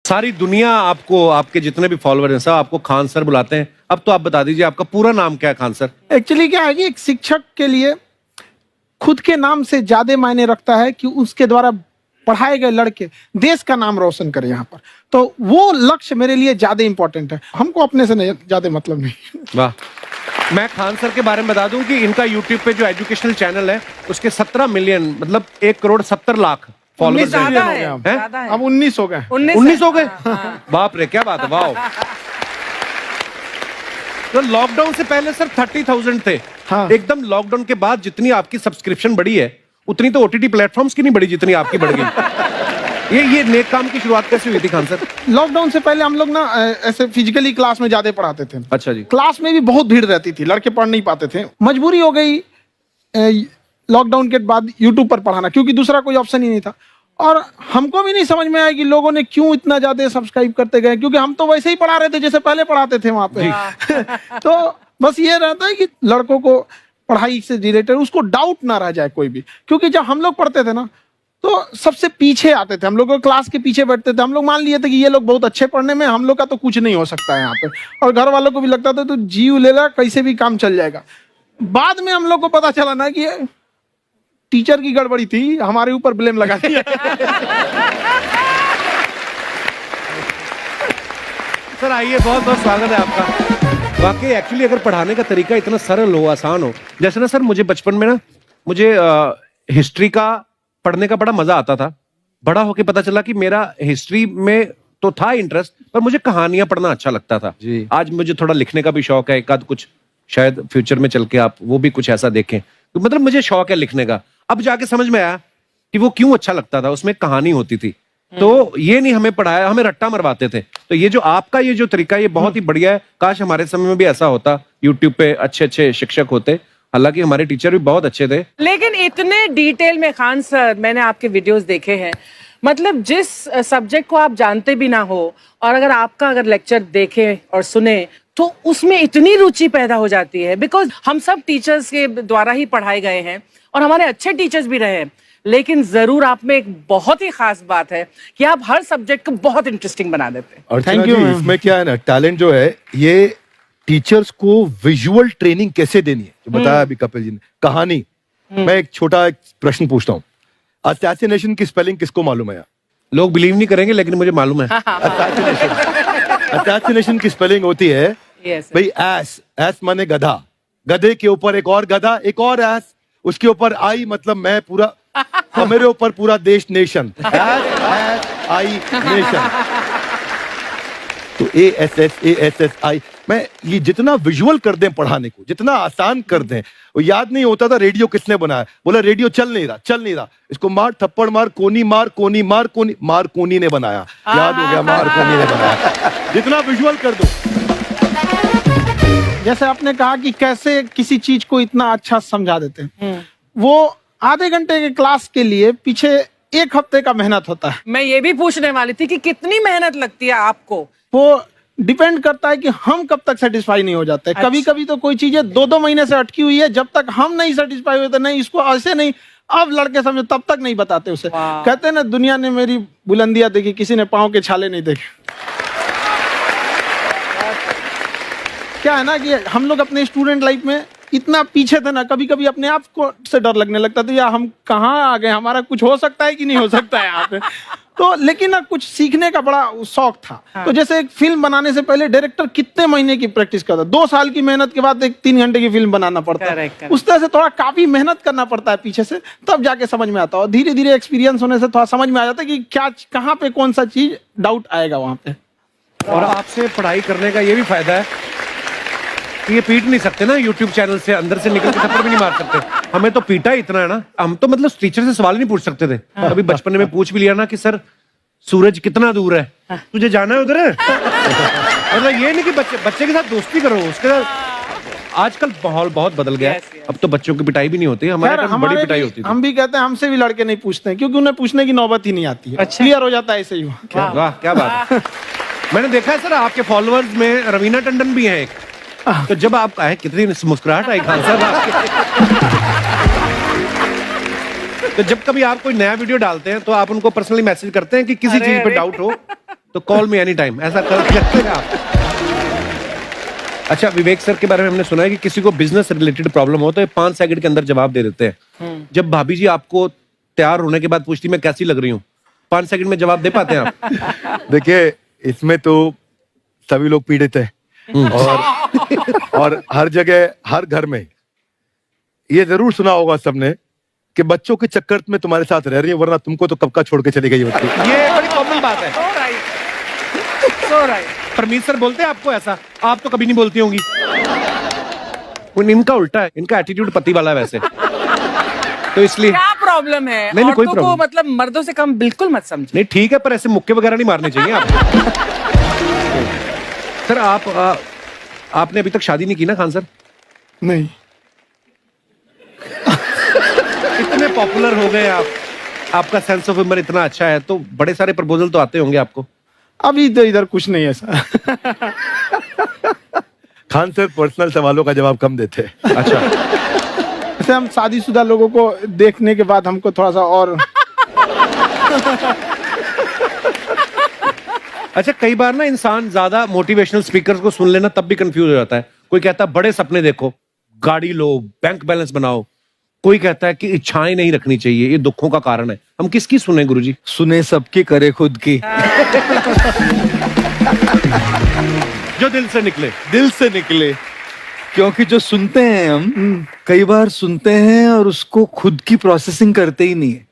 सारी दुनिया आपको, आपके जितने भी फॉलोअर हैं सब आपको खान सर बुलाते हैं। अब तो आप बता दीजिए आपका पूरा नाम क्या है खान सर? एक्चुअली क्या है कि एक शिक्षक के लिए खुद के नाम से ज्यादा मायने रखता है कि उसके द्वारा पढ़ाए गए लड़के देश का नाम रोशन करें यहाँ पर। तो वो लक्ष्य मेरे लिए ज्यादा इंपॉर्टेंट है, हमको अपने से नहीं ज्यादा मतलब नहीं। वाह। मैं खान सर के बारे में बता दूं कि इनका यूट्यूब पे जो एजुकेशनल चैनल है उसके 17 मिलियन मतलब 1,70,00,000 फॉलोअर्स ज्यादा हैं। है, ज्यादा है। अब 19 हो गए। 19 हो गए? बाप रे, क्या बात है, वाह। तो लॉकडाउन से पहले सर 30,000 थे। हाँ। एकदम लॉकडाउन के बाद जितनी आपकी सब्सक्रिप्शन बढ़ी है उतनी तो ओटीटी प्लेटफॉर्म्स की नहीं बढ़ी जितनी आपकी बढ़ गई। ये नेक काम की शुरुआत कैसे हुई थी खान सर? लॉकडाउन से पहले हम लोग ना ऐसे फिजिकली क्लास में ज्यादा पढ़ाते थे। अच्छा जी। क्लास में भी बहुत भीड़ रहती थी, लड़के पढ़ नहीं पाते थे। मजबूरी हो गई लॉकडाउन के बाद यूट्यूब पर पढ़ाना, क्योंकि दूसरा कोई ऑप्शन ही नहीं था। और हमको भी नहीं समझ में आया कि लोगों ने क्यों इतना ज्यादा सब्सक्राइब करते गए, क्योंकि हम तो वैसे ही पढ़ा रहे थे जैसे पहले पढ़ाते थे वहां पे। तो बस ये रहता है कि लड़कों को पढ़ाई से रिलेटेड उसको डाउट ना रह जाए कोई भी, क्योंकि जब हम लोग पढ़ते थे ना तो सबसे पीछे आते थे, हम लोग क्लास के पीछे बैठते थे। हम लोग मान लिए थे कि ये लोग बहुत अच्छे पढ़ने में, हम लोग का तो कुछ नहीं हो सकता है यहाँ पे। और घर वालों को भी लगता था तो जीव ले ला, कैसे भी काम चल जाएगा। बाद में हम लोग को पता चला ना कि टीचर की गड़बड़ी थी, हमारे ऊपर ब्लेम लगा दिया। सर आइए, बहुत बहुत स्वागत है आपका। वाकई एक्चुअली अगर पढ़ाने का तरीका इतना सरल हो, आसान हो, जैसे ना सर मुझे बचपन में ना मुझे हिस्ट्री का पढ़ने का बड़ा मजा आता था। बड़ा होके पता चला कि मेरा हिस्ट्री में तो था इंटरेस्ट, पर मुझे कहानियां पढ़ना अच्छा लगता था जी। आज मुझे थोड़ा लिखने का भी शौक है, एक आध कुछ शायद फ्यूचर में चल के आप वो भी कुछ ऐसा देखें। तो मतलब मुझे शौक है लिखने का। अब जाके समझ में आया कि वो क्यों अच्छा लगता था, उसमें कहानी होती थी। तो ये नहीं हमें पढ़ाया, हमें रट्टा मरवाते थे। तो ये जो आपका ये जो तरीका ये बहुत ही बढ़िया है। काश हमारे समय में भी ऐसा होता, यूट्यूब पे अच्छे अच्छे शिक्षक होते। हालांकि हमारे टीचर भी बहुत अच्छे थे। लेकिन इतने डिटेल में खान सर, मैंने आपके वीडियोस देखे हैं, मतलब जिस सब्जेक्ट को आप जानते भी ना हो और अगर लेक्चर देखें और सुने तो उसमें इतनी रुचि पैदा हो जाती है। बिकॉज हम सब टीचर्स के द्वारा ही पढ़ाए गए हैं और हमारे अच्छे टीचर्स भी रहे हैं, लेकिन जरूर आप में एक बहुत ही खास बात है कि आप हर सब्जेक्ट को बहुत इंटरेस्टिंग बना देते हैं। और Thank you, ma'am. इसमें क्या है ना, टैलेंट जो है ये टीचर्स को विजुअल ट्रेनिंग कैसे देनी है, जो बताया अभी कपिल जी ने। कहानी, मैं एक छोटा एक प्रश्न पूछता हूँ। असैसिनेशन की स्पेलिंग किसको मालूम है? लोग बिलीव नहीं करेंगे लेकिन मुझे मालूम है। असैसिनेशन की स्पेलिंग होती है Yes, भाई एस। एस माने गधा, गधे के ऊपर एक और गधा, एक और एस, उसके ऊपर आई मतलब मैं पूरा, और मेरे ऊपर पूरा देश, नेशन। S I nation. तो ASSASSI मैं ये जितना विजुअल कर दें पढ़ाने को, जितना आसान कर दें। वो याद नहीं होता था रेडियो किसने बनाया, बोला रेडियो चल नहीं रहा, इसको मार थप्पड़ मार, कोनी मार, कोनी मार, कोनी मार, कोनी ने बनाया। याद हो गया, मार कोनी ने बनाया। जितना विजुअल कर दो। जैसे आपने कहा कि कैसे किसी चीज को इतना अच्छा समझा देते हैं, वो आधे घंटे के क्लास के लिए पीछे 1 हफ्ते का मेहनत होता है। मैं ये भी पूछने वाली थी कि कितनी मेहनत लगती है आपको। वो डिपेंड करता है कि हम कब तक सेटिस्फाई नहीं हो जाते। अच्छा। कभी कभी तो कोई चीजें 2-2 महीने से अटकी हुई है, जब तक हम नहीं सेटिस्फाई होते, नहीं इसको ऐसे नहीं, अब लड़के समझो तब तक नहीं बताते उसे। वाह। कहते हैं ना, दुनिया ने मेरी बुलंदियां देखी, किसी ने पाँव के छाले नहीं देखे। क्या है ना कि हम लोग अपने स्टूडेंट लाइफ में इतना पीछे थे ना, कभी कभी अपने आप को से डर लगने लगता था, या हम कहाँ आ गए, हमारा कुछ हो सकता है कि नहीं हो सकता है यहाँ पे। तो लेकिन ना कुछ सीखने का बड़ा शौक था। हाँ। तो जैसे एक फिल्म बनाने से पहले डायरेक्टर कितने महीने की प्रैक्टिस करता है, 2 साल की मेहनत के बाद एक 3 घंटे की फिल्म बनाना पड़ता है। Correct, correct. उस तरह से थोड़ा काफी मेहनत करना पड़ता है पीछे से, तब जाके समझ में आता है। और धीरे धीरे एक्सपीरियंस होने से थोड़ा समझ में आ जाता है कि क्या, कहाँ पे कौन सा चीज डाउट आएगा वहां पे। और आपसे पढ़ाई करने का ये भी फायदा है कि ये पीट नहीं सकते ना यूट्यूब चैनल से, अंदर से निकल के थप्पड़ भी नहीं मार सकते। हमें तो पीटा इतना है ना, हम तो मतलब टीचर से सवाल नहीं पूछ सकते थे। कभी बचपन में पूछ भी लिया ना कि सर सूरज कितना दूर है, तुझे जाना है उधर है। मतलब ये नहीं कि बच्चे के साथ दोस्ती करो, उसके साथ। आजकल माहौल बहुत बदल गया है। Yes, yes. अब तो बच्चों की पिटाई भी नहीं होती, हमारे खैर, टाइम बड़ी हमारे पिटाई भी- होती थी। हम भी कहते हैं हमसे भी लड़के नहीं पूछते हैं, क्योंकि उन्हें पूछने की नौबत ही नहीं आती है। अच्छा। क्लियर हो जाता है ऐसे ही। वाह, क्या बात है। मैंने देखा है सर आपके फॉलोअर्स में रवीना टंडन भी है एक। तो जब आप आए, कितनी मुस्कुराहट आई खान साहब आपके। तो जब कभी आप कोई नया वीडियो डालते हैं तो आप उनको पर्सनली मैसेज करते हैं कि किसी चीज पे डाउट हो तो कॉल मी एनी टाइम, ऐसा करते हैं आप। अच्छा, विवेक सर के बारे में हमने सुना है कि किसी को बिजनेस रिलेटेड प्रॉब्लम हो तो ये 5 सेकंड के अंदर जवाब दे देते हैं। जब भाभी जी आपको तैयार होने के बाद पूछती मैं कैसी लग रही हूँ, 5 सेकंड में जवाब दे पाते हैं आप? देखिए, इसमें तो सभी लोग पीड़ित हैं और हर जगह, हर घर में ये जरूर सुना होगा सबने कि बच्चों के चक्कर में तुम्हारे साथ रह रही है, वरना तुमको तो कब का छोड़ के चली गई होती। ये बड़ी कॉमन बात है। So right. परमीत सर बोलते हैं आपको ऐसा? आप तो कभी नहीं बोलती होंगी। इनका उल्टा है, इनका एटीट्यूड पति वाला है वैसे, तो इसलिए। क्या प्रॉब्लम है? नहीं, कोई औरतों को प्रॉब्लम मतलब मर्दों से कम बिल्कुल मत समझो। नहीं, ठीक है, पर ऐसे मुक्के वगैरह नहीं मारने चाहिए आपको। सर आपने अभी तक शादी नहीं की ना खान सर? नहीं। इतने पॉपुलर हो गए आप, आपका सेंस ऑफ ह्यूमर इतना अच्छा है, तो बड़े सारे प्रपोजल तो आते होंगे आपको। अभी तो इधर कुछ नहीं है सर। खान सर पर्सनल सवालों का जवाब कम देते हैं। अच्छा, वैसे हम शादीशुदा लोगों को देखने के बाद हमको थोड़ा सा और अच्छा, कई बार ना इंसान ज्यादा मोटिवेशनल स्पीकर्स को सुन लेना तब भी कंफ्यूज हो जाता है। कोई कहता है बड़े सपने देखो, गाड़ी लो, बैंक बैलेंस बनाओ। कोई कहता है कि इच्छाएं नहीं रखनी चाहिए, ये दुखों का कारण है। हम किसकी सुने गुरुजी? सुने सबकी, करे खुद की। जो दिल से निकले। दिल से निकले, क्योंकि जो सुनते हैं हम कई बार सुनते हैं और उसको खुद की प्रोसेसिंग करते ही नहीं है,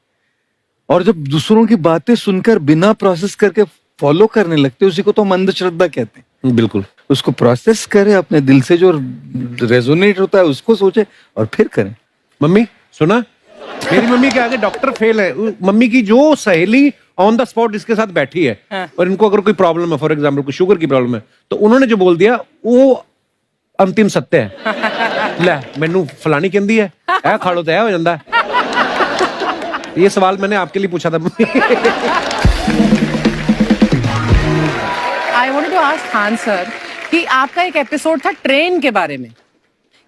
और जब दूसरों की बातें सुनकर बिना प्रोसेस करके फॉलो करने लगते, उसी को तो हम अंधश्रद्धा कहते हैं। बिल्कुल। उसको प्रोसेस करे, अपने दिल से जो रेजोनेट होता है उसको सोचे और फिर करें। मम्मी सुना, मेरी मम्मी के आगे डॉक्टर फेल है। मम्मी की जो सहेली ऑन द स्पॉट इसके साथ बैठी है, और इनको अगर कोई प्रॉब्लम है, फॉर एग्जाम्पल कोई शुगर की प्रॉब्लम है, तो उन्होंने जो बोल दिया वो अंतिम सत्य है। ले मैनू फलानी कहती है, ऐ खाड़ो तो ऐ हो जाता है। ये सवाल मैंने आपके लिए पूछा था। I wanted to ask Khan sir कि आपका एक एपिसोड था ट्रेन के बारे में,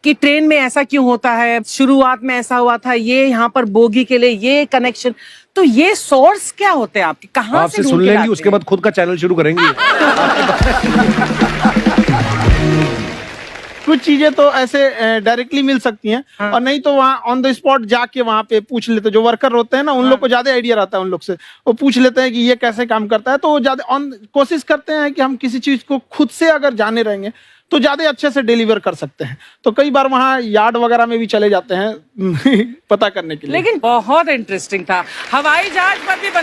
कि ट्रेन में ऐसा क्यों होता है, शुरुआत में ऐसा हुआ था, ये यहाँ पर बोगी के लिए ये कनेक्शन, तो ये सोर्स क्या होते हैं आपके, कहाँ से आपसे ढूंढ सुन के लेंगी, लाते उसके हैं? बाद खुद का चैनल शुरू करेंगी। कुछ चीजें तो ऐसे डायरेक्टली मिल सकती हैं, और नहीं तो वहाँ ऑन द स्पॉट जाके वहाँ पे पूछ लेते, जो वर्कर होते हैं ना, उन लोग को ज्यादा आइडिया रहता है उन लोग से, वो पूछ लेते हैं कि ये कैसे काम करता है, तो वो ज्यादा कोशिश करते हैं कि हम किसी चीज को खुद से अगर जाने रहेंगे तो ज्यादा अच्छे से डिलीवर कर सकते हैं। तो कई बार वहाँ यार्ड वगैरह में भी चले जाते हैं पता करने के लिए। लेकिन बहुत इंटरेस्टिंग था, हवाई जहाज पर भी बना